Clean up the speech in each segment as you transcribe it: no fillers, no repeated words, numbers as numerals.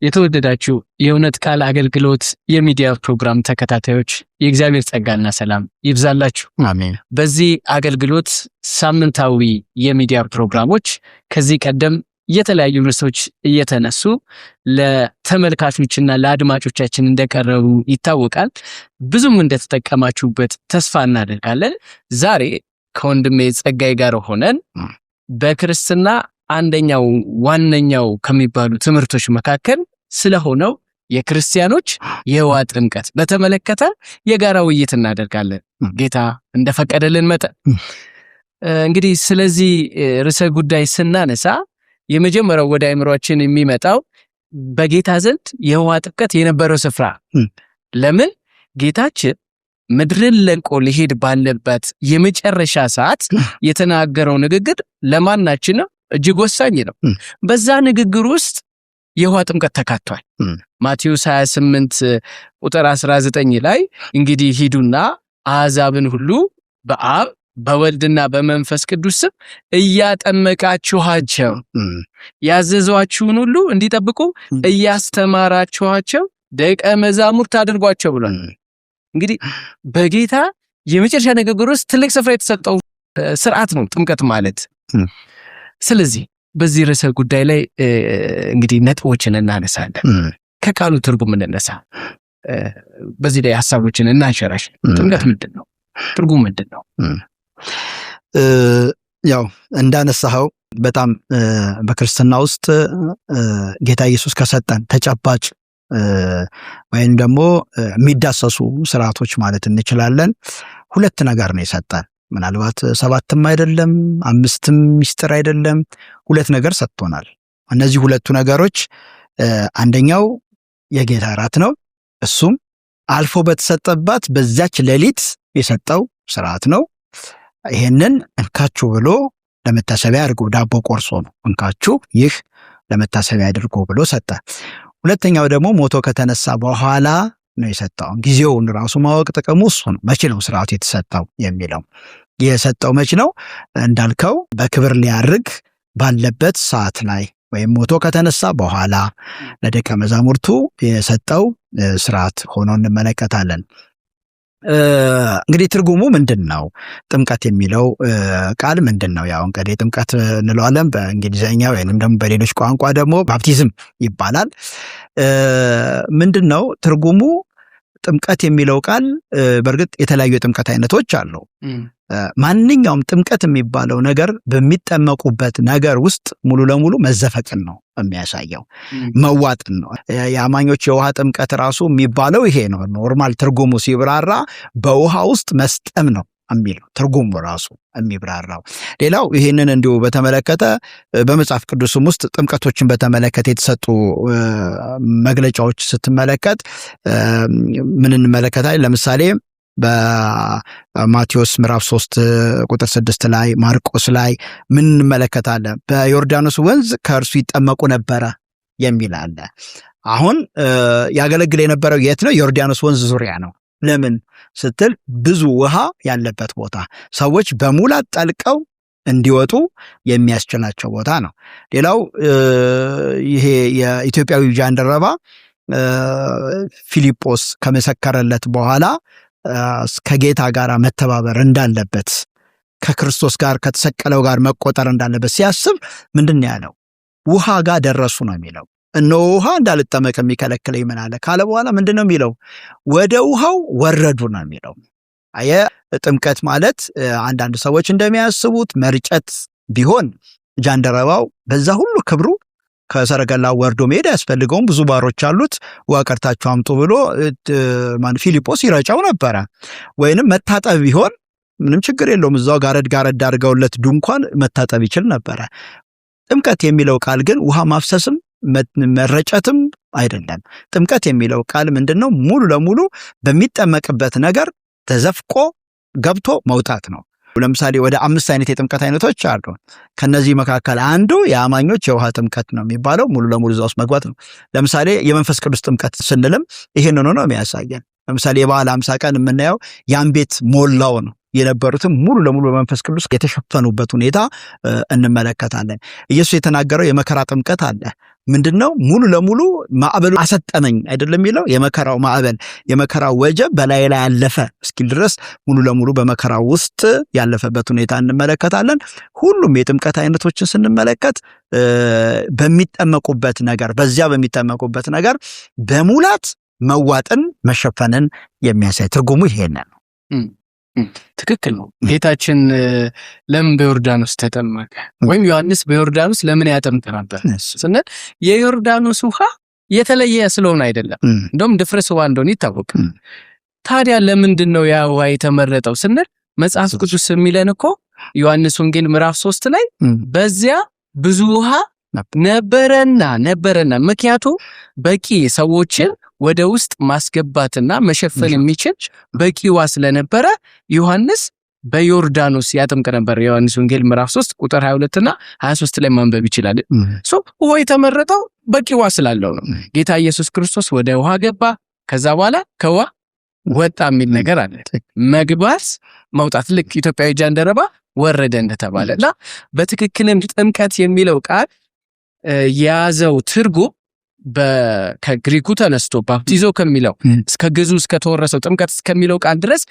የተወደዳችሁ የእውነት ቃል አገልግሎት የሚዲያ ፕሮግራም ተከታታዮች የእግዚአብሔር ጸጋና ሰላም ይብዛላችሁ። አሜን። በዚህ አገልግሎት ሳምንታዊ የሚዲያ ፕሮግራሞች ከዚህ ቀደም የተለያዩ ርዕሶች እየተነሱ ለተመልካቾችና ለአድማጮቻችን እንደቀረቡ ይታወቃል። ብዙም እንደተጠቀማችሁበት ተስፋ እናደርጋለን። ዛሬ ከወንድሜ ጸጋይ ጋር ሆነን በክርስትና አንደኛው ዋነኛው ከሚባሉ ትምህርቶች መካከል ስለሆነው የክርስቲያኖች የውሃ ጥምቀት በተመለከተ የጋራ ውይይት እናደርጋለን ጌታ እንደፈቀደልን መጠን። እንግዲህ ስለዚህ ርዕሰ ጉዳይ ስናነሳ የመጀመሪያው ወደ አእምሮአችን የሚመጣው በጌታ ዘንድ የውሃ ጥምቀት የነበረው ስፍራ። ለምን ጌታችን ምድርን ለቆ ሊሄድ ባለበት የመጨረሻ ሰዓት የተናገረው ንግግር ለማናችንም እጅግ ወሳኝ ነው። በዛ ንግግር ውስጥ የውሃ ጥምቀት ተካቷል። ማቴዎስ 28 ቁጥር 19 ላይ እንግዲህ ሂዱና አሕዛብን ሁሉ በአብ በወልድና በመንፈስ ቅዱስ ስም እያጠመቃችኋቸው ያዘዟችሁን ሁሉ እንዲጠብቁ እያስተማራችኋቸው ደቀ መዛሙርት አድርጓቸው ብሏል። እንግዲህ በጌታ የመጨረሻ ንግግር ውስጥ ትልቅ ስፍራ የተሰጠው ስርዓት ነው ጥምቀት ማለት። ስለዚህ በዚህ ርዕሰ ጉዳይ ላይ እንግዲህ ነጥቦችን እናነሳለን። ከቃሉ ትርጉም እንነሳ፣ በዚህ ላይ ሐሳቦችን እናንሸራሽ። ጥምቀት ምንድን ነው? ትርጉም ምንድን ነው? ያው እንዳነሳኸው በጣም በክርስትና ውስጥ ጌታ ኢየሱስ ከሰጠን ተጨባጭ ወይም ደግሞ የሚዳሰሱ ስርዓቶች ማለት እንችላለን ሁለት ነገር ነው የሰጠን። ምናልባት 7ም አይደለም 5ም ሚስጥር አይደለም፣ ሁለት ነገር ሰጥቶናል። እነዚህ ሁለቱ ነገሮች አንደኛው የጌታ እራት ነው። እሱም አልፎ በተሰጠባት በዛች ሌሊት የሰጠው ስርዓት ነው። ይሄንን እንካችሁ ብሎ ለመታሰቢያ አድርጎ ዳቦ ቆርሶ ነው እንካችሁ ይህ ለመታሰቢያ አድርጎ ብሎ ሰጠ። ሁለተኛው ደግሞ ሞቶ ከተነሳ በኋላ ነው የሰጠው። ጊዜውን ራሱ ማወቅ ጥቅሙ እሱ ነው። መቼ ነው ስርዓቱ የተሰጠው የሚለው የሰጠው መቼ ነው እንዳልከው በክብር ሊያርግ ባለበት ሰዓት ላይ ወይም ሞቶ ከተነሳ በኋላ ለደቀ መዛሙርቱ የሰጠው ስርዓት ሆኖ እንመለከታለን። እንግዲህ ትርጉሙ ምንድነው? ጥምቀት የሚለው ቃል ምንድነው? ያው እንግዲህ ጥምቀት እንለዋለን በእንግሊዘኛ ወይንም ደግሞ በሌሎች ቋንቋ ደግሞ ባፕቲዝም ይባላል። ምንድነው ትርጉሙ? ጥምቀት የሚለው ቃል በእርግጥ የተለያዩ የጥምቀት አይነቶች አሉ። ማንኛውም ጥምቀት የሚባለው ነገር በሚጠመቁበት ነገር ውስጥ ሙሉ ለሙሉ መዘፈቅን ነው የሚያሳየው፣ መዋጥን ነው። የአማኞች የውሃ ጥምቀት ራሱ የሚባለው ይሄ ነው። ኖርማል ትርጉሙ ሲብራራ በውሃ ውስጥ መስጠም ነው የሚለው ትርጉሙ ራሱ የሚብራራው። ሌላው ይሄንን እንዲሁ በተመለከተ በመጽሐፍ ቅዱስም ውስጥ ጥምቀቶችን በተመለከተ የተሰጡ መግለጫዎች ስትመለከት ምን እንመለከታለን? ለምሳሌ በማቴዎስ ምዕራፍ 3 ቁጥር 6 ላይ፣ ማርቆስ ላይ ምን እንመለከታለን? በዮርዳኖስ ወንዝ ከእርሱ ይጠመቁ ነበረ የሚል አለ። አሁን ያገለግል የነበረው የት ነው? ዮርዳኖስ ወንዝ ዙሪያ ነው። ለምን ስትል ብዙ ውሃ ያለበት ቦታ፣ ሰዎች በሙላት ጠልቀው እንዲወጡ የሚያስችላቸው ቦታ ነው። ሌላው ይሄ የኢትዮጵያዊ ጃንደረባ ፊልጶስ ከመሰከረለት በኋላ ከጌታ ጋር መተባበር እንዳለበት፣ ከክርስቶስ ጋር ከተሰቀለው ጋር መቆጠር እንዳለበት ሲያስብ ምንድን ያለው? ውሃ ጋር ደረሱ ነው የሚለው። እነሆ ውሃ እንዳልጠመቅ የሚከለክለኝ ምን አለ ካለ በኋላ ምንድን ነው የሚለው? ወደ ውሃው ወረዱ ነው የሚለው። አየ ጥምቀት ማለት አንዳንድ ሰዎች እንደሚያስቡት መርጨት ቢሆን ጃንደረባው በዛ ሁሉ ክብሩ ከሰረገላው ወርዶ መሄድ ያስፈልገውም፣ ብዙ ባሮች አሉት፣ ውሃ ቀርታችሁ አምጡ ብሎ ፊልጶስ ይረጫው ነበረ። ወይንም መታጠብ ቢሆን ምንም ችግር የለውም፣ እዛው ጋረድ አድርገውለት ድንኳን መታጠብ ይችል ነበረ። ጥምቀት የሚለው ቃል ግን ውሃ ማፍሰስም መረጨትም አይደለም። ጥምቀት የሚለው ቃል ምንድነው? ሙሉ ለሙሉ በሚጠመቅበት ነገር ተዘፍቆ ገብቶ መውጣት ነው። ለምሳሌ ወደ 5 አይነት የጥምቀት አይነቶች አሉ። ከነዚህ መካከል አንዱ የአማኞች የውሃ ጥምቀት ነው የሚባለው። ሙሉ ለሙሉ እዛ ውስጥ መግባት ነው። ለምሳሌ የመንፈስ ቅዱስ ጥምቀት ስንልም ይሄንን ነው የሚያሳየን። ለምሳሌ የበዓለ ሃምሳ ቀን የምናየው ያን ቤት ሞላው ነው የነበሩትም ሙሉ ለሙሉ በመንፈስ ቅዱስ የተሸፈኑበት ሁኔታ እንመለከታለን። ኢየሱስ የተናገረው የመከራ ጥምቀት አለ። ምንድነው? ሙሉ ለሙሉ ማዕበሉ አሰጠመኝ አይደለም የሚለው የመከራው ማዕበል የመከራው ወጀብ በላይ ላይ ያለፈ እስኪል ድረስ ሙሉ ለሙሉ በመከራው ውስጥ ያለፈበት ሁኔታ እንመለከታለን። ሁሉም የጥምቀት አይነቶችን ስንመለከት በሚጠመቁበት ነገር በዚያ በሚጠመቁበት ነገር በሙላት መዋጥን መሸፈንን የሚያሳይ ትርጉሙ ይሄን ነው። ትክክል ነው። ጌታችን ለምን በዮርዳኖስ ተጠመቀ? ወይም ዮሐንስ በዮርዳኖስ ለምን ያጠምቅ ነበር ስንል የዮርዳኖስ ውሃ የተለየ ስለሆነ አይደለም። እንደውም ድፍርስ ውሃ እንደሆነ ይታወቃል። ታዲያ ለምንድን ነው ያ ውሃ የተመረጠው ስንል መጽሐፍ ቅዱስ የሚለን እኮ ዮሐንስ ወንጌል ምዕራፍ 3 ላይ በዚያ ብዙ ውሃ ነበረና ምክንያቱ በቂ ሰዎችን ወደ ውስጥ ማስገባትና መሸፈን የሚችል በቂ ውሃ ስለነበረ ዮሐንስ በዮርዳኖስ ያጠምቅ ነበር። ዮሐንስ ወንጌል ምዕራፍ 3 ቁጥር 22 እና 23 ላይ ማንበብ ይችላል። ውሃ የተመረጠው በቂ ውሃ ስላለው ነው። ጌታ ኢየሱስ ክርስቶስ ወደ ውሃ ገባ፣ ከዛ በኋላ ከውሃ ወጣ የሚል ነገር አለ። መግባት መውጣት፣ ልክ ኢትዮጵያዊ ጃንደረባ ወረደ እንደተባለና በትክክልም ጥምቀት የሚለው ቃል የያዘው ትርጉም ከግሪኩ ተነስቶ ባፕቲዞ ከሚለው እስከ ግዙ እስከ ተወረሰው ጥምቀት እስከሚለው ቃል ድረስ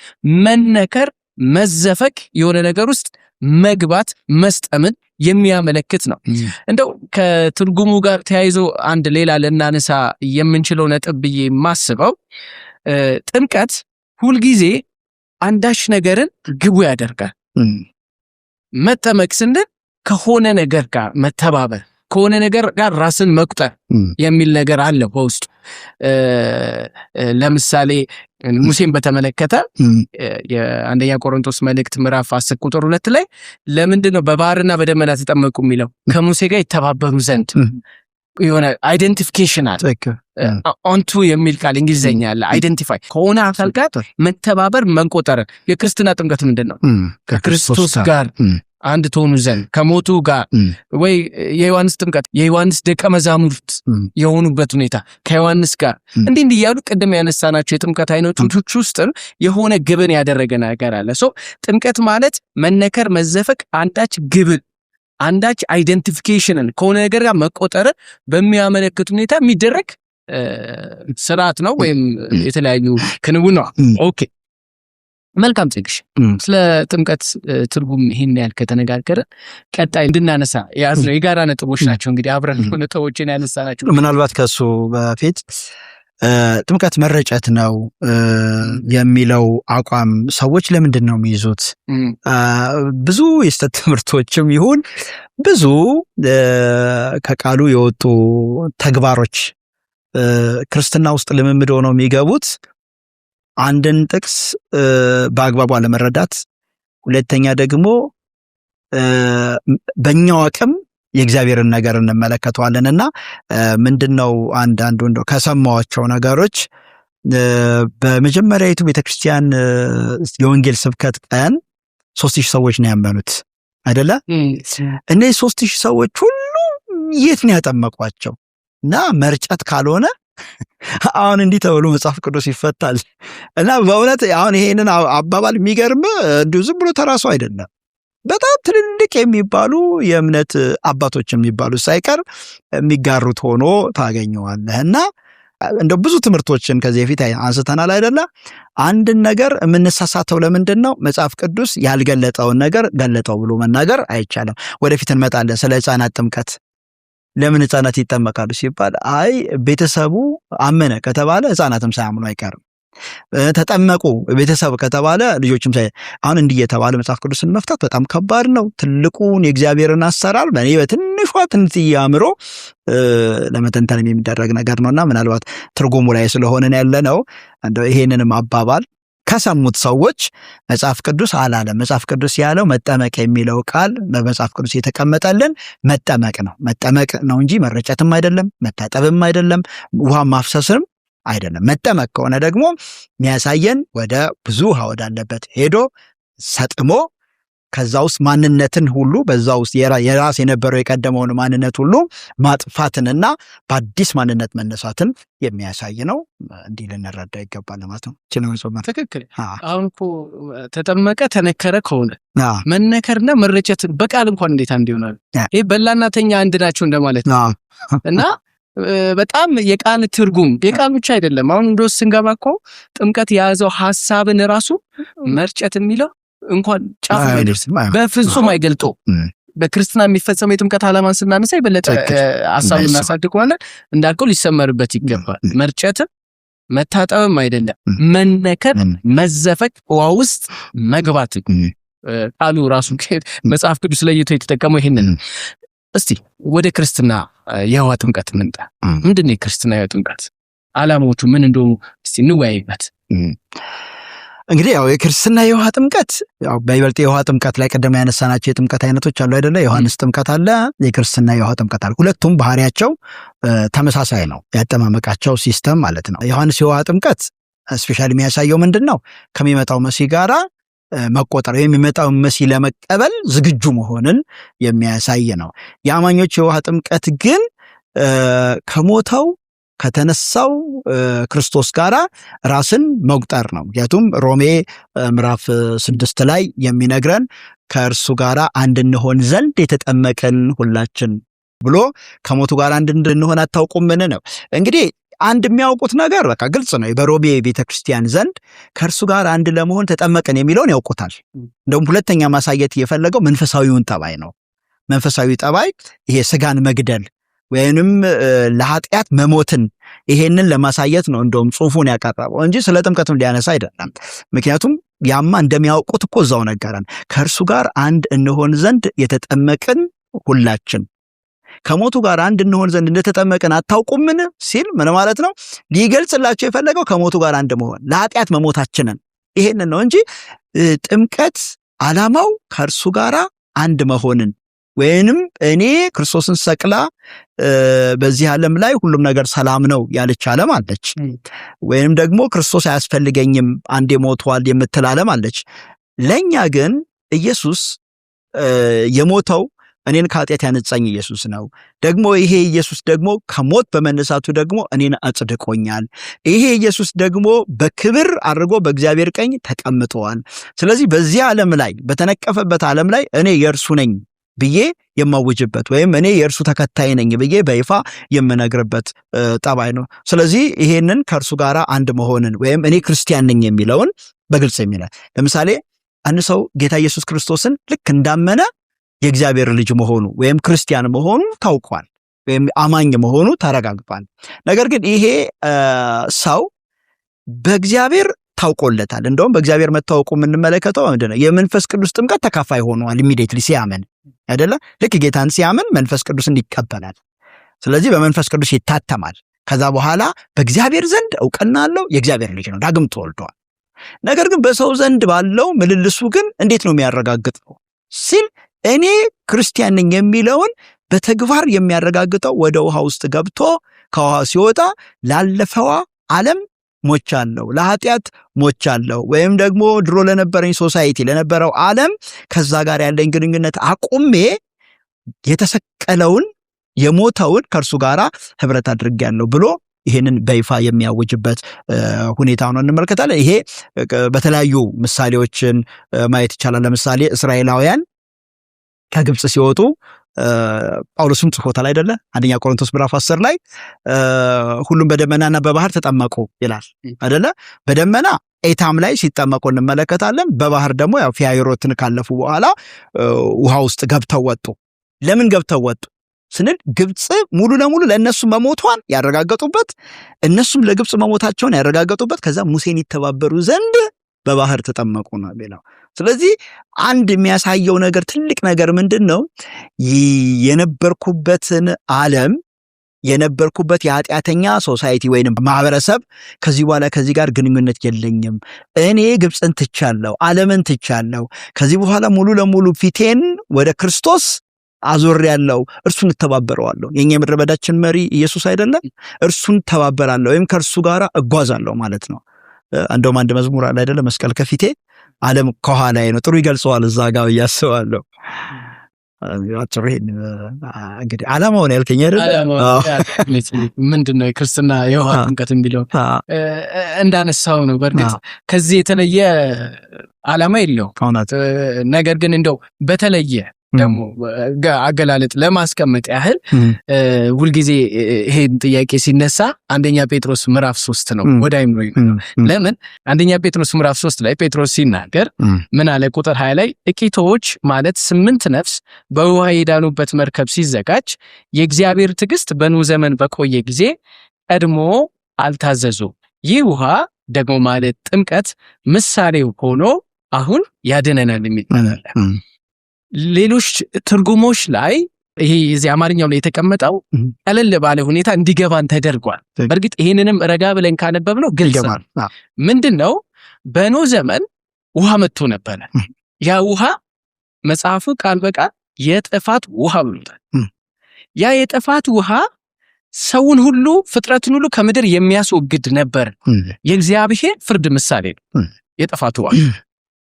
መነከር፣ መዘፈቅ፣ የሆነ ነገር ውስጥ መግባት፣ መስጠምን የሚያመለክት ነው። እንደው ከትርጉሙ ጋር ተያይዞ አንድ ሌላ ልናነሳ የምንችለው ነጥብ ብዬ የማስበው ጥምቀት ሁልጊዜ አንዳች ነገርን ግቡ ያደርጋል። መጠመቅ ስንል ከሆነ ነገር ጋር መተባበር፣ ከሆነ ነገር ጋር ራስን መቁጠር የሚል ነገር አለ በውስጡ። ለምሳሌ ሙሴን በተመለከተ የአንደኛ ቆሮንቶስ መልእክት ምዕራፍ 10 ቁጥር 2 ላይ ለምንድነው በባህርና በደመና ተጠመቁ የሚለው? ከሙሴ ጋር ይተባበሩ ዘንድ የሆነ አይደንቲፊኬሽን አለ። ኦንቱ የሚል ቃል እንግሊዘኛ አለ። አይደንቲፋይ ከሆነ አካል ጋር መተባበር፣ መንቆጠር። የክርስትና ጥምቀት ምንድነው? ከክርስቶስ ጋር አንድ ትሆኑ ዘንድ ከሞቱ ጋር። ወይ የዮሐንስ ጥምቀት የዮሐንስ ደቀ መዛሙርት የሆኑበት ሁኔታ ከዮሐንስ ጋር እንዲህ እያሉ ቅድም ያነሳናቸው የጥምቀት አይነቶች ውስጥ የሆነ ግብን ያደረገ ነገር አለ። ጥምቀት ማለት መነከር፣ መዘፈቅ፣ አንዳች ግብን አንዳች አይደንቲፊኬሽንን ከሆነ ነገር ጋር መቆጠርን በሚያመለክት ሁኔታ የሚደረግ ስርዓት ነው ወይም የተለያዩ ክንውን ነው። ኦኬ መልካም ጽግሽ ስለ ጥምቀት ትርጉም ይሄን ያህል ከተነጋገረ ቀጣይ እንድናነሳ ያዝነው የጋራ ነጥቦች ናቸው። እንግዲህ አብረን ነጥቦችን ያነሳናቸው ምናልባት ከሱ በፊት ጥምቀት መረጨት ነው የሚለው አቋም ሰዎች ለምንድን ነው የሚይዙት? ብዙ የስተት ትምህርቶችም ይሁን ብዙ ከቃሉ የወጡ ተግባሮች ክርስትና ውስጥ ልምምድ ሆነው የሚገቡት አንድን ጥቅስ በአግባቡ አለመረዳት፣ ሁለተኛ ደግሞ በእኛው አቅም የእግዚአብሔርን ነገር እንመለከተዋለንና ምንድነው አንዳንዱ እንደው ከሰማዋቸው ነገሮች በመጀመሪያዊቱ ቤተክርስቲያን የወንጌል ስብከት ቀን 3000 ሰዎች ነው ያመኑት አይደለ? እነዚህ 3000 ሰዎች ሁሉ የት ነው ያጠመቋቸው? እና መርጨት ካልሆነ አሁን እንዲህ ተብሎ መጽሐፍ ቅዱስ ይፈታል። እና በእውነት አሁን ይሄንን አባባል የሚገርም እንዲሁ ዝም ብሎ ተራሱ አይደለም። በጣም ትልልቅ የሚባሉ የእምነት አባቶች የሚባሉ ሳይቀር የሚጋሩት ሆኖ ታገኘዋለህ። እና እንደው ብዙ ትምህርቶችን ከዚህ በፊት አንስተናል አይደለ? አንድን ነገር የምንሳሳተው ለምንድን ነው? መጽሐፍ ቅዱስ ያልገለጠውን ነገር ገለጠው ብሎ መናገር አይቻልም። ወደፊት እንመጣለን ስለ ሕፃናት ጥምቀት። ለምን ሕፃናት ይጠመቃሉ ሲባል አይ ቤተሰቡ አመነ ከተባለ ሕፃናትም ሳያምኑ አይቀርም። ተጠመቁ ቤተሰብ ከተባለ ልጆችም አሁን እንዲህ የተባለ መጽሐፍ ቅዱስን መፍታት በጣም ከባድ ነው። ትልቁን የእግዚአብሔርን አሰራር በእኔ በትንሿ ትንትዬ አእምሮ ለመተንተን የሚደረግ ነገር ነውና ምናልባት ትርጉሙ ላይ ስለሆነን ያለ ነው። እንደው ይሄንንም አባባል ከሰሙት ሰዎች መጽሐፍ ቅዱስ አላለም። መጽሐፍ ቅዱስ ያለው መጠመቅ የሚለው ቃል በመጽሐፍ ቅዱስ የተቀመጠልን መጠመቅ ነው እንጂ መረጨትም አይደለም፣ መታጠብም አይደለም፣ ውሃ ማፍሰስም አይደለም። መጠመቅ ከሆነ ደግሞ የሚያሳየን ወደ ብዙ ውሃ ወዳለበት ሄዶ ሰጥሞ ከዛ ውስጥ ማንነትን ሁሉ በዛ ውስጥ የራስ የነበረው የቀደመውን ማንነት ሁሉ ማጥፋትንና በአዲስ ማንነት መነሳትን የሚያሳይ ነው። እንዲህ ልንረዳ ይገባል ማለት ነው። ትክክል። አሁን እኮ ተጠመቀ ተነከረ ከሆነ መነከርና መረጨትን በቃል እንኳን እንዴት አንድ ይሆናል? ይሄ በላና ተኛ አንድ ናቸው እንደማለት ነው። እና በጣም የቃል ትርጉም የቃል ብቻ አይደለም። አሁን እንደው ስንገባ እኮ ጥምቀት የያዘው ሐሳብን ራሱ መርጨት የሚለው እንኳን ጫፍ አይደርስም፣ በፍጹም አይገልጦ። በክርስትና የሚፈጸመው የጥምቀት ዓላማን ስናነሳ የበለጠ ሐሳቡን እናሳድገዋለን። እንዳልከው ሊሰመርበት ይገባል። መርጨትም መታጠብም አይደለም፣ መነከር፣ መዘፈቅ፣ ውሃ ውስጥ መግባት። ቃሉ ራሱ መጽሐፍ ቅዱስ ለይቶ የተጠቀመው ይሄንን። እስቲ ወደ ክርስትና የውሃ ጥምቀት እንምጣ። ምንድነው የክርስትና የውሃ ጥምቀት ዓላማዎቹ ምን እንደሆኑ እስቲ እንወያይበት። እንግዲህ ያው የክርስትና የውሃ ጥምቀት ያው በይበልጥ የውሃ ጥምቀት ላይ ቀደም ያነሳናቸው የጥምቀት አይነቶች አሉ አይደለ? ዮሐንስ ጥምቀት አለ፣ የክርስትና የውሃ ጥምቀት አለ። ሁለቱም ባህሪያቸው ተመሳሳይ ነው፣ ያጠማመቃቸው ሲስተም ማለት ነው። ዮሐንስ የውሃ ጥምቀት ስፔሻሊ የሚያሳየው ምንድነው? ከሚመጣው መሲህ ጋራ መቆጠር ወይም የሚመጣው መሲህ ለመቀበል ዝግጁ መሆንን የሚያሳይ ነው። የአማኞች የውሃ ጥምቀት ግን ከሞተው ከተነሳው ክርስቶስ ጋራ ራስን መቁጠር ነው። ምክንያቱም ሮሜ ምዕራፍ 6 ላይ የሚነግረን ከእርሱ ጋራ አንድ እንሆን ዘንድ የተጠመቀን ሁላችን ብሎ ከሞቱ ጋር አንድ እንድንሆን አታውቁምን ነው። እንግዲህ አንድ የሚያውቁት ነገር በቃ ግልጽ ነው። በሮሜ ቤተክርስቲያን ዘንድ ከእርሱ ጋር አንድ ለመሆን ተጠመቀን የሚለውን ያውቁታል። እንደውም ሁለተኛ ማሳየት የፈለገው መንፈሳዊውን ጠባይ ነው። መንፈሳዊ ጠባይ ይሄ ስጋን መግደል ወይንም ለኃጢአት መሞትን ይሄንን ለማሳየት ነው እንደውም ጽሑፉን ያቀረበው እንጂ ስለ ጥምቀትም ሊያነሳ አይደለም። ምክንያቱም ያማ እንደሚያውቁት እኮ እዛው ነገረን። ከእርሱ ጋር አንድ እንሆን ዘንድ የተጠመቅን ሁላችን ከሞቱ ጋር አንድ እንሆን ዘንድ እንደተጠመቅን አታውቁምን ሲል ምን ማለት ነው? ሊገልጽላቸው የፈለገው ከሞቱ ጋር አንድ መሆን ለኃጢአት መሞታችንን ይሄንን ነው እንጂ ጥምቀት ዓላማው ከእርሱ ጋር አንድ መሆንን ወይንም እኔ ክርስቶስን ሰቅላ በዚህ ዓለም ላይ ሁሉም ነገር ሰላም ነው ያለች ዓለም አለች። ወይንም ደግሞ ክርስቶስ አያስፈልገኝም አንዴ ሞቷል የምትል ዓለም አለች። ለኛ ግን ኢየሱስ የሞተው እኔን ከኃጢአት ያነጻኝ ኢየሱስ ነው። ደግሞ ይሄ ኢየሱስ ደግሞ ከሞት በመነሳቱ ደግሞ እኔን አጽድቆኛል። ይሄ ኢየሱስ ደግሞ በክብር አድርጎ በእግዚአብሔር ቀኝ ተቀምጧል። ስለዚህ በዚህ ዓለም ላይ በተነቀፈበት ዓለም ላይ እኔ የእርሱ ነኝ ብዬ የማውጅበት ወይም እኔ የእርሱ ተከታይ ነኝ ብዬ በይፋ የምነግርበት ጠባይ ነው። ስለዚህ ይሄንን ከእርሱ ጋር አንድ መሆንን ወይም እኔ ክርስቲያን ነኝ የሚለውን በግልጽ የሚላል። ለምሳሌ አንድ ሰው ጌታ ኢየሱስ ክርስቶስን ልክ እንዳመነ የእግዚአብሔር ልጅ መሆኑ ወይም ክርስቲያን መሆኑ ታውቋል፣ ወይም አማኝ መሆኑ ተረጋግጧል። ነገር ግን ይሄ ሰው በእግዚአብሔር ታውቆለታል። እንደውም በእግዚአብሔር መታወቁ የምንመለከተው ምንድነው? የመንፈስ ቅዱስ ጥምቀት ተካፋይ ሆኗል። ኢሚዲየትሊ ሲያምን አይደለ? ልክ ጌታን ሲያምን መንፈስ ቅዱስን ይቀበላል። ስለዚህ በመንፈስ ቅዱስ ይታተማል። ከዛ በኋላ በእግዚአብሔር ዘንድ እውቅና አለው፣ የእግዚአብሔር ልጅ ነው፣ ዳግም ተወልዷል። ነገር ግን በሰው ዘንድ ባለው ምልልሱ ግን እንዴት ነው የሚያረጋግጠው ሲል እኔ ክርስቲያን ነኝ የሚለውን በተግባር የሚያረጋግጠው ወደ ውሃ ውስጥ ገብቶ ከውሃ ሲወጣ ላለፈዋ ዓለም ሞቻለሁ፣ ለኃጢአት ሞቻለሁ፣ ወይም ደግሞ ድሮ ለነበረኝ ሶሳይቲ ለነበረው ዓለም ከዛ ጋር ያለኝ ግንኙነት አቁሜ የተሰቀለውን የሞተውን ከእርሱ ጋር ህብረት አድርጌያለሁ ብሎ ይሄንን በይፋ የሚያውጅበት ሁኔታ ነው እንመለከታለን። ይሄ በተለያዩ ምሳሌዎችን ማየት ይቻላል። ለምሳሌ እስራኤላውያን ከግብጽ ሲወጡ ጳውሎስም ጽፎታል አይደለ? አንደኛ ቆሮንቶስ ምዕራፍ 10 ላይ ሁሉም በደመናና በባህር ተጠመቁ ይላል አይደለ? በደመና ኤታም ላይ ሲጠመቁ እንመለከታለን። በባህር ደግሞ ያው ፊያይሮትን ካለፉ በኋላ ውሃ ውስጥ ገብተው ወጡ። ለምን ገብተው ወጡ ስንል ግብጽ ሙሉ ለሙሉ ለነሱ መሞቷን ያረጋገጡበት፣ እነሱም ለግብጽ መሞታቸውን ያረጋገጡበት፣ ከዛ ሙሴን ይተባበሩ ዘንድ በባህር ተጠመቁ ነው ሌላው። ስለዚህ አንድ የሚያሳየው ነገር ትልቅ ነገር ምንድነው? የነበርኩበትን ዓለም የነበርኩበት የኃጢአተኛ ሶሳይቲ ወይንም ማህበረሰብ ከዚህ በኋላ ከዚህ ጋር ግንኙነት የለኝም። እኔ ግብፅን ትቻለሁ፣ ዓለምን ትቻለሁ። ከዚህ በኋላ ሙሉ ለሙሉ ፊቴን ወደ ክርስቶስ አዞሬያለሁ። እርሱን እተባበረዋለሁ። የኛ የምድረ በዳችን መሪ ኢየሱስ አይደለም? እርሱን ተባበራለሁ ወይም ከእርሱ ጋር እጓዛለሁ ማለት ነው። እንደውም አንድ መዝሙር አለ አይደለ? መስቀል ከፊቴ ዓለም ከኋላዬ ነው። ጥሩ ይገልጸዋል እዛ ጋር እያስባለሁ። እንግዲህ ዓላማውን ያልከኝ አይደለ? ምንድነው የክርስትና የውሃ ጥምቀት የሚለው እንዳነሳው ነው። በእርግጥ ከዚህ የተለየ ዓላማ የለውም። ነገር ግን እንደው በተለየ ደግሞ አገላለጥ ለማስቀመጥ ያህል ሁልጊዜ ይሄን ጥያቄ ሲነሳ አንደኛ ጴጥሮስ ምዕራፍ 3 ነው ወደ አይምሮ ይመጣው። ለምን አንደኛ ጴጥሮስ ምዕራፍ 3 ላይ ጴጥሮስ ሲናገር ምን አለ? ቁጥር 20 ላይ ጥቂቶች ማለት 8 ነፍስ በውሃ የዳኑበት መርከብ ሲዘጋጅ የእግዚአብሔር ትዕግስት በኖህ ዘመን በቆየ ጊዜ ቀድሞ አልታዘዙም። ይህ ውሃ ደግሞ ማለት ጥምቀት ምሳሌው ሆኖ አሁን ያድነናል የሚል ሌሎች ትርጉሞች ላይ ይሄ የዚህ አማርኛው ላይ የተቀመጠው ቀለል ባለ ሁኔታ እንዲገባን ተደርጓል። በእርግጥ ይሄንንም ረጋ ብለን ካነበብነው ግልጽ ነው። ምንድነው? በኖህ ዘመን ውሃ መጥቶ ነበረ። ያ ውሃ መጽሐፉ ቃል በቃል የጥፋት ውሃ ብሎታል። ያ የጥፋት ውሃ ሰውን ሁሉ ፍጥረትን ሁሉ ከምድር የሚያስወግድ ነበር። የእግዚአብሔር ፍርድ ምሳሌ ነው የጥፋት ውሃ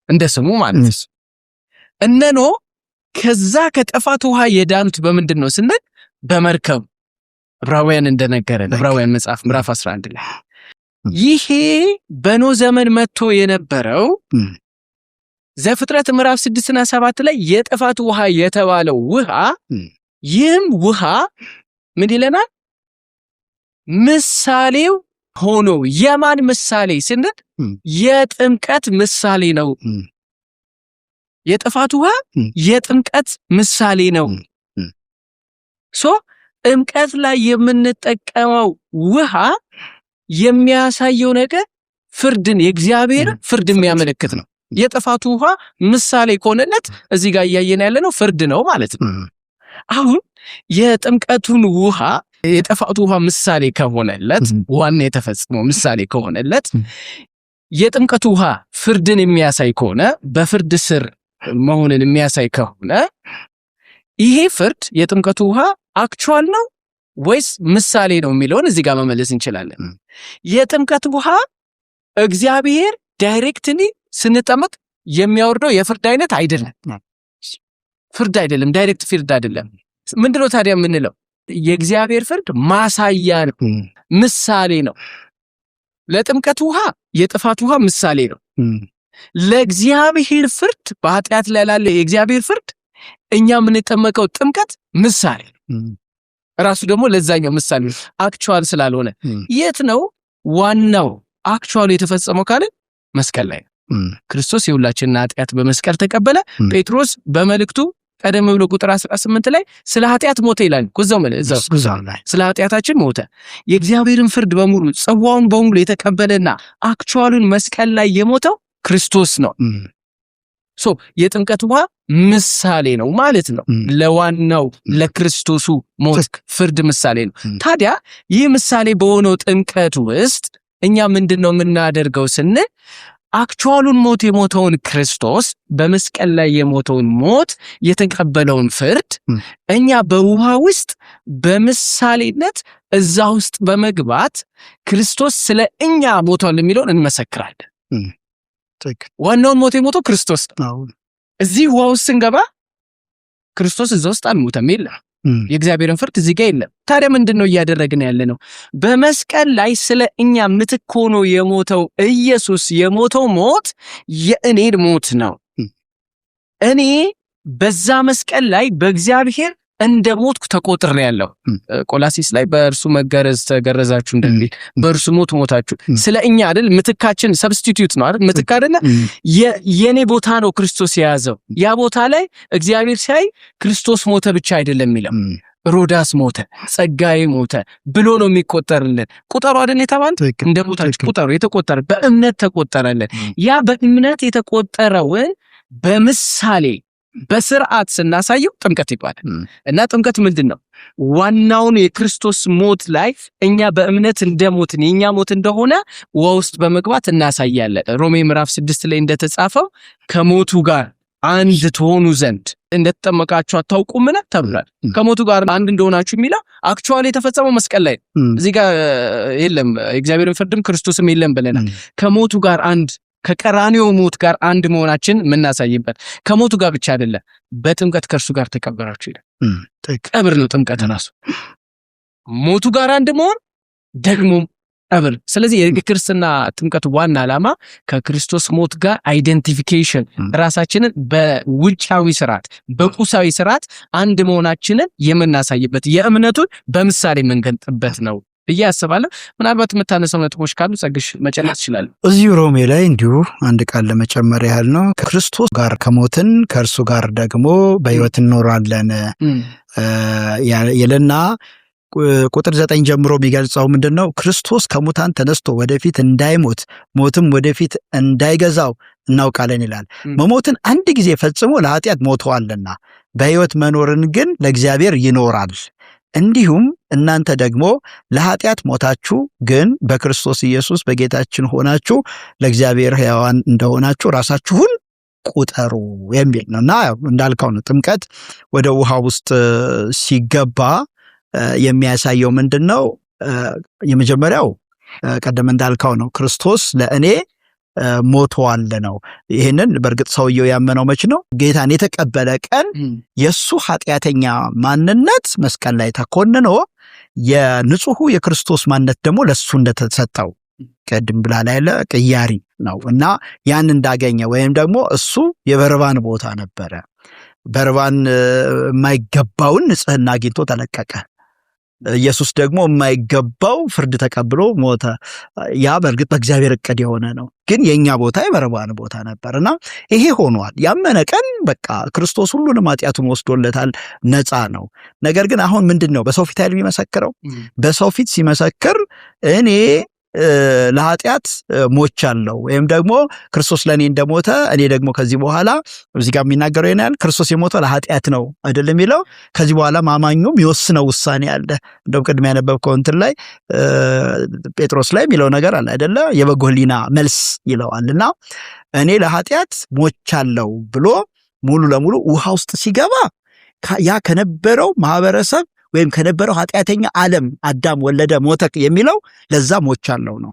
እንደ ስሙ ማለት ነው። እነ ኖህ ከዛ ከጥፋት ውሃ የዳኑት በምንድን ነው ስንል በመርከብ ዕብራውያን እንደነገረን ዕብራውያን መጽሐፍ ምዕራፍ 11 ላይ ይሄ በኖህ ዘመን መጥቶ የነበረው ዘፍጥረት ምዕራፍ 6 እና 7 ላይ የጥፋት ውሃ የተባለው ውሃ ይህም ውሃ ምን ይለናል? ምሳሌው ሆኖ የማን ምሳሌ ስንል የጥምቀት ምሳሌ ነው። የጥፋት ውሃ የጥምቀት ምሳሌ ነው። ጥምቀት ላይ የምንጠቀመው ውሃ የሚያሳየው ነገር ፍርድን የእግዚአብሔር ፍርድ የሚያመለክት ነው። የጥፋቱ ውሃ ምሳሌ ከሆነለት እዚህ ጋር እያየን ያለ ነው ፍርድ ነው ማለት ነው። አሁን የጥምቀቱን ውሃ የጥፋቱ ውሃ ምሳሌ ከሆነለት ዋና የተፈጸመው ምሳሌ ከሆነለት የጥምቀቱ ውሃ ፍርድን የሚያሳይ ከሆነ በፍርድ ስር መሆንን የሚያሳይ ከሆነ ይሄ ፍርድ የጥምቀቱ ውሃ አክቹዋል ነው ወይስ ምሳሌ ነው የሚለውን እዚህ ጋር መመለስ እንችላለን። የጥምቀት ውሃ እግዚአብሔር ዳይሬክትሊ ስንጠመቅ የሚያወርደው የፍርድ አይነት አይደለም። ፍርድ አይደለም፣ ዳይሬክት ፍርድ አይደለም። ምንድነው ታዲያ የምንለው? የእግዚአብሔር ፍርድ ማሳያ ነው፣ ምሳሌ ነው። ለጥምቀት ውሃ የጥፋት ውሃ ምሳሌ ነው። ለእግዚአብሔር ፍርድ በኃጢአት ላይ ላለ የእግዚአብሔር ፍርድ እኛ የምንጠመቀው ጥምቀት ምሳሌ ነው። ራሱ ደግሞ ለዛኛው ምሳሌ አክቹዋል ስላልሆነ የት ነው ዋናው አክቹዋል የተፈጸመው ካልን መስቀል ላይ ነው። ክርስቶስ የሁላችንን ኃጢአት በመስቀል ተቀበለ። ጴጥሮስ በመልእክቱ ቀደም ብሎ ቁጥር 18 ላይ ስለ ኃጢአት ሞተ ይላል። ስለ ኃጢአታችን ሞተ። የእግዚአብሔርን ፍርድ በሙሉ ጽዋውን በሙሉ የተቀበለና አክቹዋሉን መስቀል ላይ የሞተው ክርስቶስ ነው። የጥምቀት ውሃ ምሳሌ ነው ማለት ነው። ለዋናው ለክርስቶሱ ሞት ፍርድ ምሳሌ ነው። ታዲያ ይህ ምሳሌ በሆነው ጥምቀት ውስጥ እኛ ምንድነው የምናደርገው ስንል አክቹዋሉን ሞት የሞተውን ክርስቶስ በመስቀል ላይ የሞተውን ሞት የተቀበለውን ፍርድ እኛ በውሃ ውስጥ በምሳሌነት እዛ ውስጥ በመግባት ክርስቶስ ስለ እኛ ሞቷል የሚለውን እንመሰክራለን። ዋናውን ሞት የሞተው ክርስቶስ ነው። እዚህ ውሃ ውስጥ ስንገባ ክርስቶስ እዛ ውስጥ አልሞተም፣ የለም። የእግዚአብሔርን ፍርድ እዚህ ጋር የለም። ታዲያ ምንድነው እያደረግን ያለ ነው? በመስቀል ላይ ስለ እኛ ምትክ ሆኖ የሞተው ኢየሱስ የሞተው ሞት የእኔን ሞት ነው። እኔ በዛ መስቀል ላይ በእግዚአብሔር እንደ ሞትኩ ተቆጥሬያለሁ። ቆላሲስ ላይ በእርሱ መገረዝ ተገረዛችሁ እንደሚል በእርሱ ሞት ሞታችሁ። ስለ እኛ አይደል? ምትካችን ሰብስቲቲዩት ነው አይደል? ምትክ አይደለ? የኔ ቦታ ነው ክርስቶስ የያዘው። ያ ቦታ ላይ እግዚአብሔር ሲያይ ክርስቶስ ሞተ ብቻ አይደለም የሚለው ሮዳስ ሞተ፣ ጸጋዬ ሞተ ብሎ ነው የሚቆጠርልን። ቁጠሩ አይደል የተባለ እንደ ሞታችሁ ቁጠሩ። የተቆጠረ በእምነት ተቆጠረልን። ያ በእምነት የተቆጠረውን በምሳሌ በስርዓት ስናሳየው ጥምቀት ይባላል። እና ጥምቀት ምንድነው? ዋናውን የክርስቶስ ሞት ላይ እኛ በእምነት እንደሞትን የኛ ሞት እንደሆነ ውስጥ በመግባት እናሳያለን። ሮሜ ምዕራፍ 6 ላይ እንደተጻፈው ከሞቱ ጋር አንድ ትሆኑ ዘንድ እንደተጠመቃችሁ አታውቁምን ተብሏል። ከሞቱ ጋር አንድ እንደሆናችሁ የሚለው አክቹዋሊ የተፈጸመው መስቀል ላይ እዚህ ጋር የለም እግዚአብሔርን ፍርድም ክርስቶስም የለም ብለናል። ከሞቱ ጋር አንድ ከቀራንዮ ሞት ጋር አንድ መሆናችን የምናሳይበት ከሞቱ ጋር ብቻ አይደለም፣ በጥምቀት ከእርሱ ጋር ተቀበራችሁ ይላል። ቀብር ነው ጥምቀት ራሱ ሞቱ ጋር አንድ መሆን ደግሞ ቀብር። ስለዚህ የክርስትና ጥምቀት ዋና ዓላማ ከክርስቶስ ሞት ጋር አይደንቲፊኬሽን ራሳችንን በውጫዊ ስርዓት በቁሳዊ ስርዓት አንድ መሆናችንን የምናሳይበት የእምነቱን በምሳሌ የምንገልጥበት ነው ብዬ አስባለሁ። ምናልባት የምታነሳው ነጥቦች ካሉ ጸግሽ መጨረስ ይችላል። እዚሁ ሮሜ ላይ እንዲሁ አንድ ቃል ለመጨመር ያህል ነው። ከክርስቶስ ጋር ከሞትን ከእርሱ ጋር ደግሞ በሕይወት እንኖራለን ይልና ቁጥር 9 ጀምሮ የሚገልጸው ምንድነው? ክርስቶስ ከሙታን ተነስቶ ወደፊት እንዳይሞት ሞትም ወደፊት እንዳይገዛው እናውቃለን ይላል። መሞትን አንድ ጊዜ ፈጽሞ ለኃጢአት ሞተዋልና በሕይወት መኖርን ግን ለእግዚአብሔር ይኖራል። እንዲሁም እናንተ ደግሞ ለኃጢአት ሞታችሁ ግን በክርስቶስ ኢየሱስ በጌታችን ሆናችሁ ለእግዚአብሔር ሕያዋን እንደሆናችሁ ራሳችሁን ቁጠሩ የሚል ነው። እና እንዳልከው ነው ጥምቀት ወደ ውሃ ውስጥ ሲገባ የሚያሳየው ምንድነው? የመጀመሪያው ቀደም እንዳልከው ነው፣ ክርስቶስ ለእኔ ሞቷል ነው። ይህንን በእርግጥ ሰውየው ያመነው መች ነው? ጌታን የተቀበለ ቀን የሱ ኃጢአተኛ ማንነት መስቀል ላይ ተኮንኖ የንጹሑ የክርስቶስ ማንነት ደግሞ ለሱ እንደተሰጠው ቀድም ብላ ላይ ቅያሪ ነው እና ያን እንዳገኘ ወይም ደግሞ እሱ የበርባን ቦታ ነበረ። በርባን የማይገባውን ንጽሕና አግኝቶ ተለቀቀ። ኢየሱስ ደግሞ የማይገባው ፍርድ ተቀብሎ ሞተ። ያ በእርግጥ በእግዚአብሔር ዕቅድ የሆነ ነው፣ ግን የኛ ቦታ የበርባን ቦታ ነበርና ይሄ ሆኗል። ያመነ ቀን በቃ ክርስቶስ ሁሉንም ኃጢአቱን ወስዶለታል፣ ነፃ ነው። ነገር ግን አሁን ምንድነው በሰው ፊት አይደል የሚመሰክረው? በሰው ፊት ሲመሰክር እኔ ለኃጢአት ሞቻለሁ ወይም ደግሞ ክርስቶስ ለእኔ እንደሞተ እኔ ደግሞ ከዚህ በኋላ እዚህ ጋር የሚናገረው ይናል ክርስቶስ የሞተው ለኃጢአት ነው አይደለም የሚለው። ከዚህ በኋላ ማማኙም ይወስነው ውሳኔ አለ። እንደውም ቅድም ያነበብከው እንትን ላይ ጴጥሮስ ላይ የሚለው ነገር አለ አይደለ? የበጎ ሕሊና መልስ ይለዋልና እኔ ለኃጢአት ሞቻለሁ ብሎ ሙሉ ለሙሉ ውሃ ውስጥ ሲገባ ያ ከነበረው ማህበረሰብ ወይም ከነበረው ኃጢአተኛ ዓለም አዳም ወለደ ሞተ የሚለው ለዛ ሞቻለሁ ነው።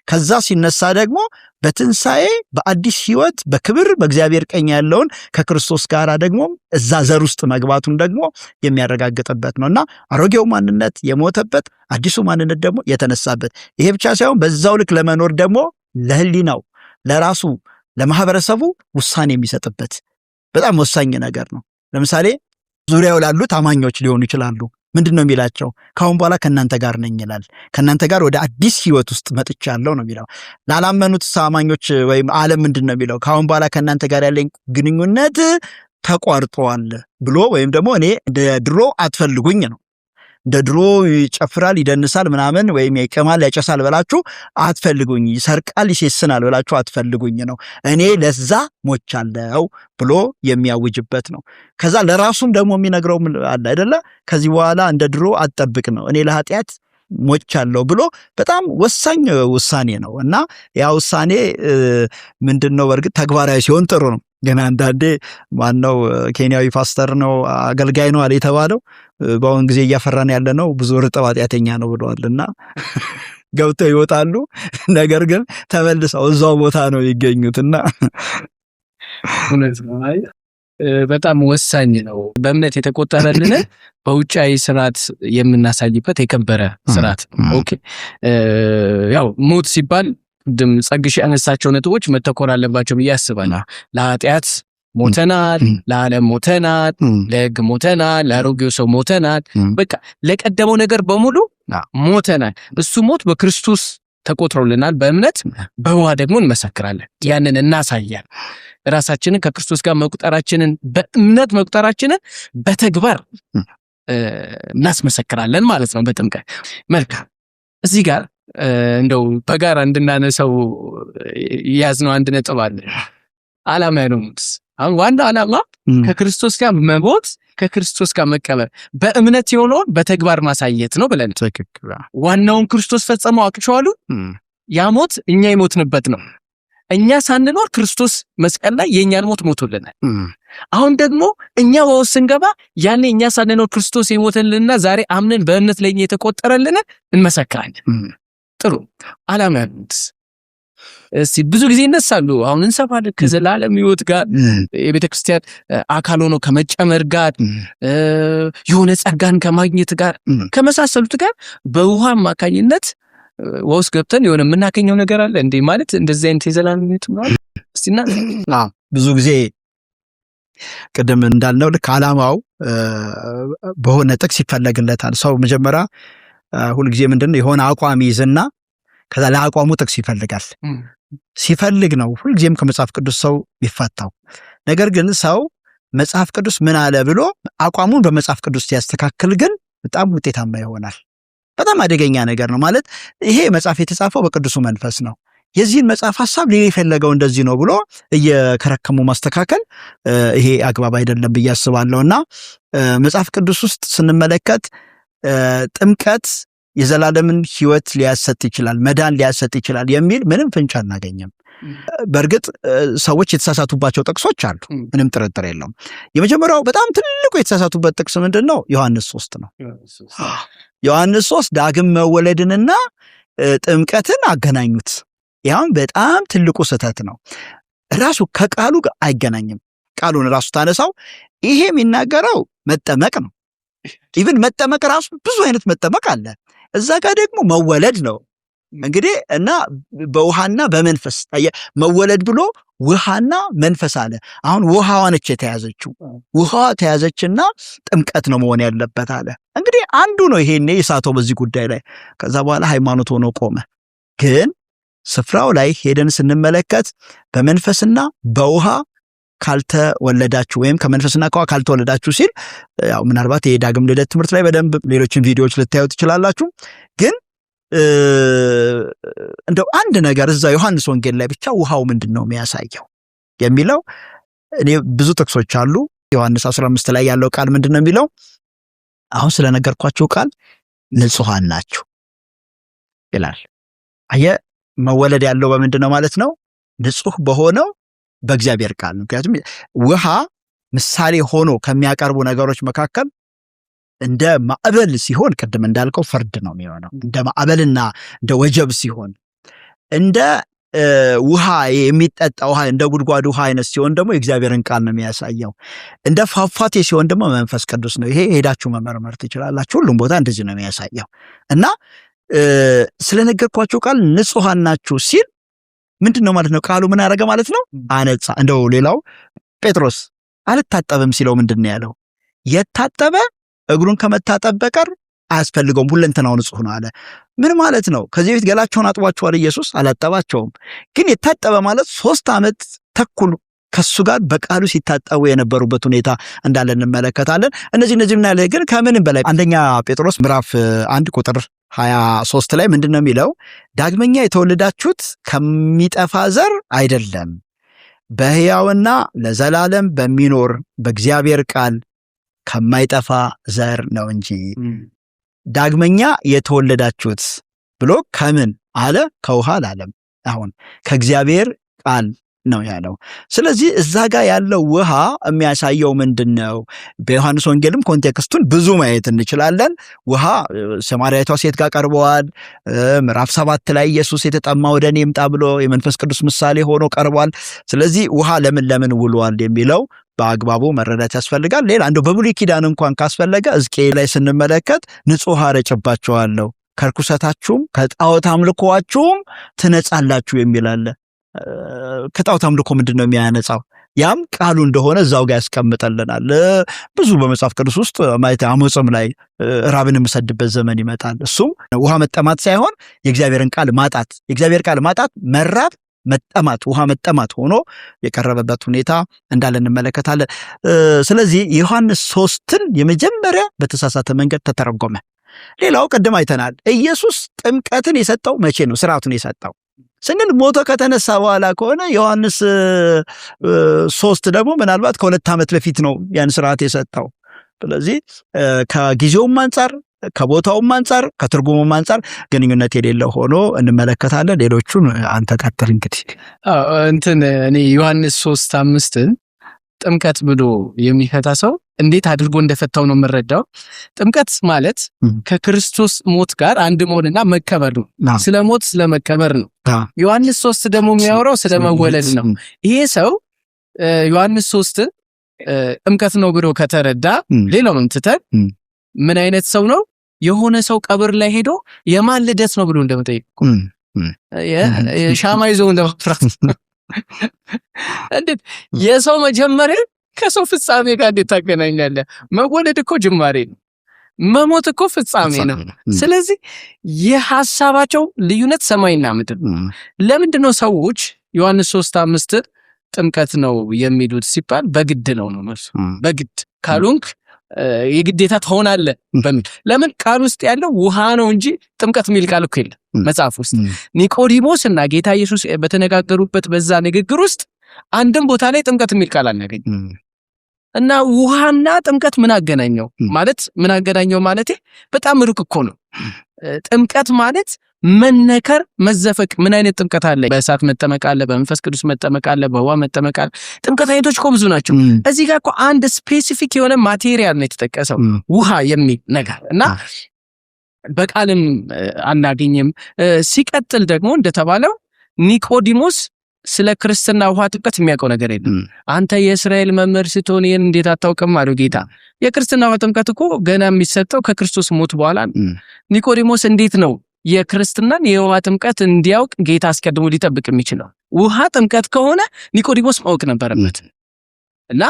ከዛ ሲነሳ ደግሞ በትንሣኤ በአዲስ ሕይወት በክብር በእግዚአብሔር ቀኝ ያለውን ከክርስቶስ ጋር ደግሞ እዛ ዘር ውስጥ መግባቱን ደግሞ የሚያረጋግጥበት ነውና አሮጌው ማንነት የሞተበት አዲሱ ማንነት ደግሞ የተነሳበት። ይሄ ብቻ ሳይሆን በዛው ልክ ለመኖር ደግሞ ለሕሊናው ለራሱ ለማህበረሰቡ ውሳኔ የሚሰጥበት በጣም ወሳኝ ነገር ነው። ለምሳሌ ዙሪያው ላሉ ታማኞች ሊሆኑ ይችላሉ። ምንድነው የሚላቸው? ካሁን በኋላ ከእናንተ ጋር ነኝ ይላል። ከእናንተ ጋር ወደ አዲስ ሕይወት ውስጥ መጥቻለሁ ነው የሚለው። ላላመኑት ታማኞች ወይም ዓለም ምንድነው የሚለው? ካሁን በኋላ ከእናንተ ጋር ያለኝ ግንኙነት ተቋርጧል ብሎ ወይም ደግሞ እኔ እንደ ድሮ አትፈልጉኝ ነው። እንደ ድሮ ይጨፍራል ይደንሳል ምናምን ወይም ይቀማል ያጨሳል ብላችሁ አትፈልጉኝ፣ ይሰርቃል ይሴስናል ብላችሁ አትፈልጉኝ ነው። እኔ ለዛ ሞቻለሁ ብሎ የሚያውጅበት ነው። ከዛ ለራሱም ደግሞ የሚነግረው አለ አይደለ? ከዚህ በኋላ እንደ ድሮ አትጠብቅ ነው። እኔ ለኃጢአት ሞቻለሁ ብሎ በጣም ወሳኝ ውሳኔ ነው እና ያ ውሳኔ ምንድነው? በእርግጥ ተግባራዊ ሲሆን ጥሩ ነው። ግን አንዳንዴ ማነው ኬንያዊ ፓስተር ነው አገልጋይ ነው አለ የተባለው በአሁን ጊዜ እያፈራን ያለ ነው ብዙ ርጥብ ኃጢአተኛ ነው ብለዋልና ገብተው ይወጣሉ፣ ነገር ግን ተመልሰው እዛው ቦታ ነው የሚገኙትና በጣም ወሳኝ ነው። በእምነት የተቆጠረልን በውጫዊ ስርዓት የምናሳይበት የከበረ ስርዓት። ኦኬ ያው ሞት ሲባል ድም ጸግሽ ያነሳቸው ነጥቦች መተኮር አለባቸው ብዬ አስባለሁ። ለኃጢአት ሞተናል፣ ለዓለም ሞተናል፣ ለሕግ ሞተናል፣ ለአሮጌው ሰው ሞተናል። በቃ ለቀደመው ነገር በሙሉ ሞተናል። እሱ ሞት በክርስቶስ ተቆጥሮልናል። በእምነት በውሃ ደግሞ እንመሰክራለን። ያንን እናሳያለን። ራሳችንን ከክርስቶስ ጋር መቁጠራችንን በእምነት መቁጠራችንን በተግባር እናስመሰክራለን ማለት ነው በጥምቀት። መልካም እዚህ ጋር እንደው በጋራ እንድናነሳው ያዝነው አንድ ነጥብ አለ። ዓላማ ነው አሁን ዋና ዓላማ ከክርስቶስ ጋር መሞት ከክርስቶስ ጋር መቀበር በእምነት የሆነውን በተግባር ማሳየት ነው ብለን ዋናውን ክርስቶስ ፈጸመው አክቹዋሊ ያ ሞት እኛ የሞትንበት ነው። እኛ ሳንኖር ክርስቶስ መስቀል ላይ የኛን ሞት ሞቶልናል። አሁን ደግሞ እኛ ወው ስንገባ ያኔ እኛ ሳንኖር ክርስቶስ የሞተልንና ዛሬ አምነን በእምነት ላይ የተቆጠረልን እንመሰክራለን። ጥሩ ዓላማ ያሉት እስቲ ብዙ ጊዜ ይነሳሉ። አሁን እንሰፋለን ከዘላለም ሕይወት ጋር የቤተክርስቲያን አካል ሆኖ ከመጨመር ጋር የሆነ ጸጋን ከማግኘት ጋር ከመሳሰሉት ጋር በውሃ አማካኝነት ወውስ ገብተን የሆነ የምናገኘው ነገር አለ እንዴ? ማለት እንደዚህ አይነት የዘላለም ሕይወት ነው እስቲና ብዙ ጊዜ ቅድም እንዳልነው ልክ ዓላማው በሆነ ጥቅስ ይፈለግለታል። ሰው መጀመሪያ ሁልጊዜ ምንድነው የሆነ አቋም ይዝና ከዛ ለአቋሙ ጥቅስ ይፈልጋል። ሲፈልግ ነው ሁልጊዜም ከመጽሐፍ ቅዱስ ሰው ይፈታው። ነገር ግን ሰው መጽሐፍ ቅዱስ ምን አለ ብሎ አቋሙን በመጽሐፍ ቅዱስ ሲያስተካክል ግን በጣም ውጤታማ ይሆናል። በጣም አደገኛ ነገር ነው። ማለት ይሄ መጽሐፍ የተጻፈው በቅዱሱ መንፈስ ነው። የዚህን መጽሐፍ ሐሳብ ሌላ የፈለገው እንደዚህ ነው ብሎ እየከረከሙ ማስተካከል ይሄ አግባብ አይደለም ብዬ አስባለሁና መጽሐፍ ቅዱስ ውስጥ ስንመለከት ጥምቀት የዘላለምን ሕይወት ሊያሰጥ ይችላል፣ መዳን ሊያሰጥ ይችላል የሚል ምንም ፍንጭ አናገኝም። በእርግጥ ሰዎች የተሳሳቱባቸው ጥቅሶች አሉ፣ ምንም ጥርጥር የለውም። የመጀመሪያው በጣም ትልቁ የተሳሳቱበት ጥቅስ ምንድነው? ዮሐንስ 3 ነው። ዮሐንስ 3 ዳግም መወለድንና ጥምቀትን አገናኙት። ያም በጣም ትልቁ ስህተት ነው። ራሱ ከቃሉ ጋር አይገናኝም። ቃሉን ራሱ ታነሳው ይሄ የሚናገረው መጠመቅ ነው። ኢቭን መጠመቅ ራሱ ብዙ አይነት መጠመቅ አለ። እዛ ጋር ደግሞ መወለድ ነው እንግዲህ እና በውሃና በመንፈስ መወለድ ብሎ ውሃና መንፈስ አለ። አሁን ውሃዋ ነች የተያዘችው። ውሃዋ ተያዘችና ጥምቀት ነው መሆን ያለበት አለ። እንግዲህ አንዱ ነው ይሄኔ የሳተው በዚህ ጉዳይ ላይ። ከዛ በኋላ ሃይማኖት ሆኖ ቆመ። ግን ስፍራው ላይ ሄደን ስንመለከት በመንፈስና በውሃ ካልተወለዳችሁ ወይም ከመንፈስና ከውሃ ካልተወለዳችሁ ሲል ያው ምናልባት የዳግም ልደት ትምህርት ላይ በደንብ ሌሎችን ቪዲዮዎች ልታዩ ትችላላችሁ። ግን እንደው አንድ ነገር እዛ ዮሐንስ ወንጌል ላይ ብቻ ውሃው ምንድነው የሚያሳየው የሚለው እኔ ብዙ ጥቅሶች አሉ። ዮሐንስ 15 ላይ ያለው ቃል ምንድነው የሚለው? አሁን ስለነገርኳችሁ ቃል ንጹሃን ናችሁ ይላል። አየ መወለድ ያለው በምንድነው ማለት ነው? ንጹህ በሆነው በእግዚአብሔር ቃል። ምክንያቱም ውሃ ምሳሌ ሆኖ ከሚያቀርቡ ነገሮች መካከል እንደ ማዕበል ሲሆን ቅድም እንዳልከው ፍርድ ነው የሚሆነው። እንደ ማዕበልና እንደ ወጀብ ሲሆን እንደ ውሃ የሚጠጣ ውሃ እንደ ጉድጓድ ውሃ አይነት ሲሆን ደግሞ የእግዚአብሔርን ቃል ነው የሚያሳየው። እንደ ፏፏቴ ሲሆን ደግሞ መንፈስ ቅዱስ ነው። ይሄ ሄዳችሁ መመርመር ትችላላችሁ። ሁሉም ቦታ እንደዚህ ነው የሚያሳየው። እና ስለነገርኳችሁ ቃል ንጹሃን ናችሁ ሲል ምንድነው ማለት ነው? ቃሉ ምን አደረገ ማለት ነው? አነጻ። እንደው ሌላው ጴጥሮስ አልታጠብም ሲለው ምንድነው ያለው? የታጠበ እግሩን ከመታጠብ በቀር አያስፈልገውም፣ ሁለንተናው ንጹህ ነው አለ። ምን ማለት ነው? ከዚህ በፊት ገላቸውን አጥቧቸዋል ኢየሱስ? አላጠባቸውም። ግን የታጠበ ማለት 3 ዓመት ተኩል ከሱ ጋር በቃሉ ሲታጠቡ የነበሩበት ሁኔታ እንዳለ እንመለከታለን። እነዚህ ምን ያለ ግን ከምንም በላይ አንደኛ ጴጥሮስ ምዕራፍ 1 ቁጥር 23 ላይ ምንድነው የሚለው? ዳግመኛ የተወለዳችሁት ከሚጠፋ ዘር አይደለም፣ በሕያውና ለዘላለም በሚኖር በእግዚአብሔር ቃል ከማይጠፋ ዘር ነው እንጂ። ዳግመኛ የተወለዳችሁት ብሎ ከምን አለ? ከውሃ አላለም። አሁን ከእግዚአብሔር ቃል ነው ያለው። ስለዚህ እዛ ጋር ያለው ውሃ የሚያሳየው ምንድነው? በዮሐንስ ወንጌልም ኮንቴክስቱን ብዙ ማየት እንችላለን። ውሃ ሰማርያዊቷ ሴት ጋር ቀርበዋል። ምዕራፍ 7 ላይ ኢየሱስ የተጠማ ወደ እኔ ይምጣ ብሎ የመንፈስ ቅዱስ ምሳሌ ሆኖ ቀርቧል። ስለዚህ ውሃ ለምን ውሏል የሚለው በአግባቡ መረዳት ያስፈልጋል። ሌላ እንደው በብሉይ ኪዳን እንኳን ካስፈለገ ሕዝቅኤል ላይ ስንመለከት ንጹሕ አረጭባቸዋለሁ ከርኩሰታችሁም ከጣዖት አምልኮአችሁም ትነጻላችሁ የሚል አለ። ከጣዖት አምልኮ ምንድነው የሚያነጻው? ያም ቃሉ እንደሆነ እዛው ጋር ያስቀምጠልናል። ብዙ በመጽሐፍ ቅዱስ ውስጥ ማለት አሞጽም ላይ ራብን የምሰድበት ዘመን ይመጣል። እሱም ውሃ መጠማት ሳይሆን የእግዚአብሔርን ቃል ማጣት፣ የእግዚአብሔር ቃል ማጣት መራብ መጠማት፣ ውሃ መጠማት ሆኖ የቀረበበት ሁኔታ እንዳለ እንመለከታለን። ስለዚህ ዮሐንስ 3ን የመጀመሪያ በተሳሳተ መንገድ ተተረጎመ። ሌላው ቀደም አይተናል። ኢየሱስ ጥምቀትን የሰጠው መቼ ነው? ስርዓቱን የሰጠው ስንል ሞቶ ከተነሳ በኋላ ከሆነ ዮሐንስ 3 ደግሞ ምናልባት ከ2 ዓመት በፊት ነው ያን ስርዓት የሰጠው። ስለዚህ ከጊዜውም አንጻር ከቦታውም አንጻር ከትርጉሙም አንጻር ግንኙነት የሌለው ሆኖ እንመለከታለን። ሌሎቹን አንተ ቀጥል እንግዲህ። እኔ ዮሐንስ 3:5 ጥምቀት ብሎ የሚፈታ ሰው እንዴት አድርጎ እንደፈታው ነው የምረዳው። ጥምቀት ማለት ከክርስቶስ ሞት ጋር አንድ መሆንና መከበር ነው። ስለ ሞት ስለ መከበር ነው። ዮሐንስ 3 ደግሞ የሚያወራው ስለ መወለድ ነው። ይሄ ሰው ዮሐንስ 3 ጥምቀት ነው ብሎ ከተረዳ ሌላውን ትተን ምን አይነት ሰው ነው? የሆነ ሰው ቀብር ላይ ሄዶ የማን ልደት ነው ብሎ እንደመጠየቅ ሻማ ይዞ እንደማፍራት እንዴት የሰው መጀመሪያ ከሰው ፍጻሜ ጋር እንዴት ታገናኛለህ? መወለድ እኮ ጅማሬ ነው፣ መሞት እኮ ፍጻሜ ነው። ስለዚህ የሐሳባቸው ልዩነት ሰማይና ምድር። ለምንድነው ሰዎች ዮሐንስ 3:5 ጥምቀት ነው የሚሉት ሲባል በግድ ነው መልሱ። በግድ ካልሆንክ የግዴታ ትሆናለህ በሚል። ለምን ቃል ውስጥ ያለው ውሃ ነው እንጂ ጥምቀት የሚል ቃል እኮ የለም መጽሐፍ ውስጥ። ኒቆዲሞስ እና ጌታ ኢየሱስ በተነጋገሩበት በዛ ንግግር ውስጥ አንድም ቦታ ላይ ጥምቀት የሚል ቃል አናገኝም። እና ውሃና ጥምቀት ምን አገናኘው ማለቴ በጣም ሩቅ እኮ ነው። ጥምቀት ማለት መነከር፣ መዘፈቅ። ምን አይነት ጥምቀት አለ? በእሳት መጠመቅ አለ፣ በመንፈስ ቅዱስ መጠመቅ አለ፣ በውሃ መጠመቅ አለ። ጥምቀት አይነቶች እኮ ብዙ ናቸው። እዚህ ጋር እኮ አንድ ስፔሲፊክ የሆነ ማቴሪያል ነው የተጠቀሰው፣ ውሃ የሚል ነገር እና በቃልም አናገኝም። ሲቀጥል ደግሞ እንደተባለው ኒቆዲሞስ ስለ ክርስትና ውሃ ጥምቀት የሚያውቀው ነገር የለም። አንተ የእስራኤል መምህር ስትሆን ይህን እንዴት አታውቅም አለው ጌታ። የክርስትና ውሃ ጥምቀት እኮ ገና የሚሰጠው ከክርስቶስ ሞት በኋላ ነው። ኒቆዲሞስ እንዴት ነው የክርስትናን የውሃ ጥምቀት እንዲያውቅ ጌታ አስቀድሞ ሊጠብቅ የሚችለው? ውሃ ጥምቀት ከሆነ ኒቆዲሞስ ማወቅ ነበረበት። እና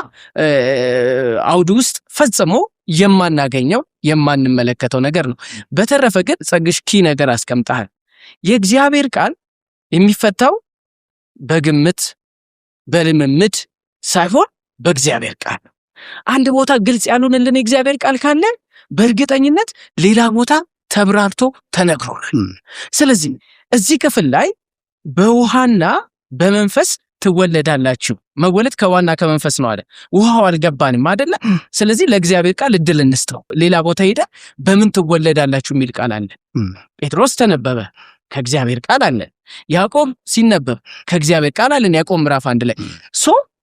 አውዱ ውስጥ ፈጽሞ የማናገኘው የማንመለከተው ነገር ነው። በተረፈ ግን ጸግሽ ኪ ነገር አስቀምጠሃል። የእግዚአብሔር ቃል የሚፈታው በግምት በልምምድ ሳይሆን በእግዚአብሔር ቃል ነው። አንድ ቦታ ግልጽ ያልሆነልን የእግዚአብሔር ቃል ካለ በእርግጠኝነት ሌላ ቦታ ተብራርቶ ተነግሮናል። ስለዚህ እዚህ ክፍል ላይ በውሃና በመንፈስ ትወለዳላችሁ። መወለድ ከዋና ከመንፈስ ነው አለ። ውሃው አልገባንም አይደለ? ስለዚህ ለእግዚአብሔር ቃል እድል እንስጠው። ሌላ ቦታ ሄደ በምን ትወለዳላችሁ የሚል ቃል አለ። ጴጥሮስ ተነበበ፣ ከእግዚአብሔር ቃል አለ። ያዕቆብ ሲነበብ ከእግዚአብሔር ቃል አለን። ያዕቆብ ምዕራፍ 1 ላይ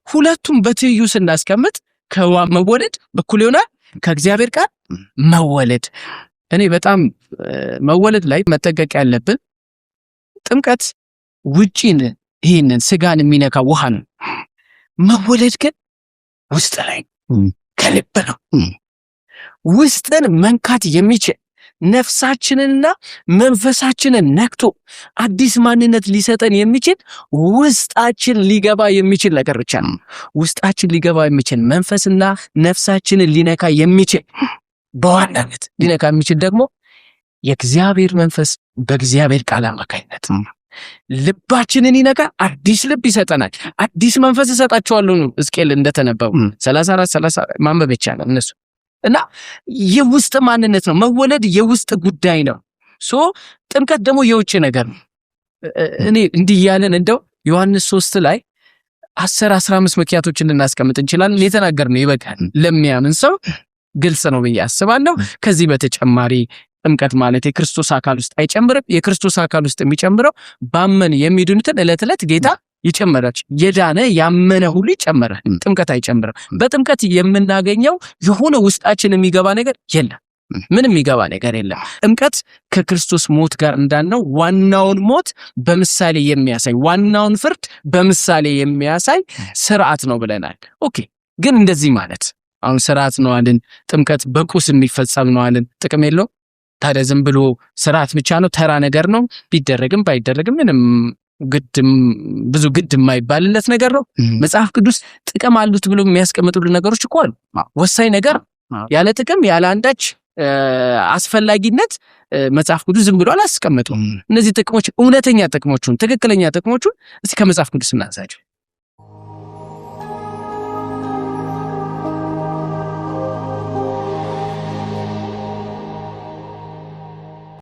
ሁለቱም በትይዩ ስናስቀምጥ ከውሃ መወለድ በኩል ይሆናል ከእግዚአብሔር ቃል መወለድ። እኔ በጣም መወለድ ላይ መጠንቀቅ ያለብን ጥምቀት ውጪን ይህንን ስጋን የሚነካ ውሃ ነው። መወለድ ግን ውስጥ ላይ ከልብ ነው። ውስጥን መንካት የሚችል ነፍሳችንንና መንፈሳችንን ነክቶ አዲስ ማንነት ሊሰጠን የሚችል ውስጣችን ሊገባ የሚችል ነገር ብቻ ነው። ውስጣችን ሊገባ የሚችል መንፈስና ነፍሳችንን ሊነካ የሚችል በዋናነት ሊነካ የሚችል ደግሞ የእግዚአብሔር መንፈስ በእግዚአብሔር ቃል አማካኝነት ልባችንን ይነካ፣ አዲስ ልብ ይሰጠናል። አዲስ መንፈስ እሰጣቸዋለሁ ነው ሕዝቅኤል እንደተነበው 34 ማንበብ ይቻላል እነሱ። እና የውስጥ ማንነት ነው። መወለድ የውስጥ ጉዳይ ነው። ጥምቀት ደግሞ የውጭ ነገር ነው። እኔ እንዲህ እያለን እንደው ዮሐንስ 3 ላይ 10-15 ምክንያቶችን ልናስቀምጥ እንችላለን። የተናገርነው ይበቃል። ለሚያምን ሰው ግልጽ ነው ብዬ አስባለሁ። ከዚህ በተጨማሪ ጥምቀት ማለት የክርስቶስ አካል ውስጥ አይጨምርም። የክርስቶስ አካል ውስጥ የሚጨምረው ባመን የሚድኑትን ዕለት ዕለት ጌታ ይጨምራል። የዳነ ያመነ ሁሉ ይጨምራል። ጥምቀት አይጨምርም። በጥምቀት የምናገኘው የሆነ ውስጣችን የሚገባ ነገር የለም። ምንም የሚገባ ነገር የለም። ጥምቀት ከክርስቶስ ሞት ጋር እንዳልነው ዋናውን ሞት በምሳሌ የሚያሳይ ዋናውን ፍርድ በምሳሌ የሚያሳይ ስርዓት ነው ብለናል። ኦኬ፣ ግን እንደዚህ ማለት አሁን ስርዓት ነው አልን፣ ጥምቀት በቁስ የሚፈጸም ነው አልን፣ ጥቅም የለው። ታዲያ ዝም ብሎ ስርዓት ብቻ ነው፣ ተራ ነገር ነው። ቢደረግም ባይደረግም ምንም ብዙ ግድ የማይባልለት ነገር ነው። መጽሐፍ ቅዱስ ጥቅም አሉት ብሎ የሚያስቀምጡልን ነገሮች እኮ አሉ። ወሳኝ ነገር ያለ ጥቅም ያለ አንዳች አስፈላጊነት መጽሐፍ ቅዱስ ዝም ብሎ አላስቀምጡም። እነዚህ ጥቅሞች እውነተኛ ጥቅሞቹን ትክክለኛ ጥቅሞቹን እስቲ ከመጽሐፍ ቅዱስ እናንሳቸው።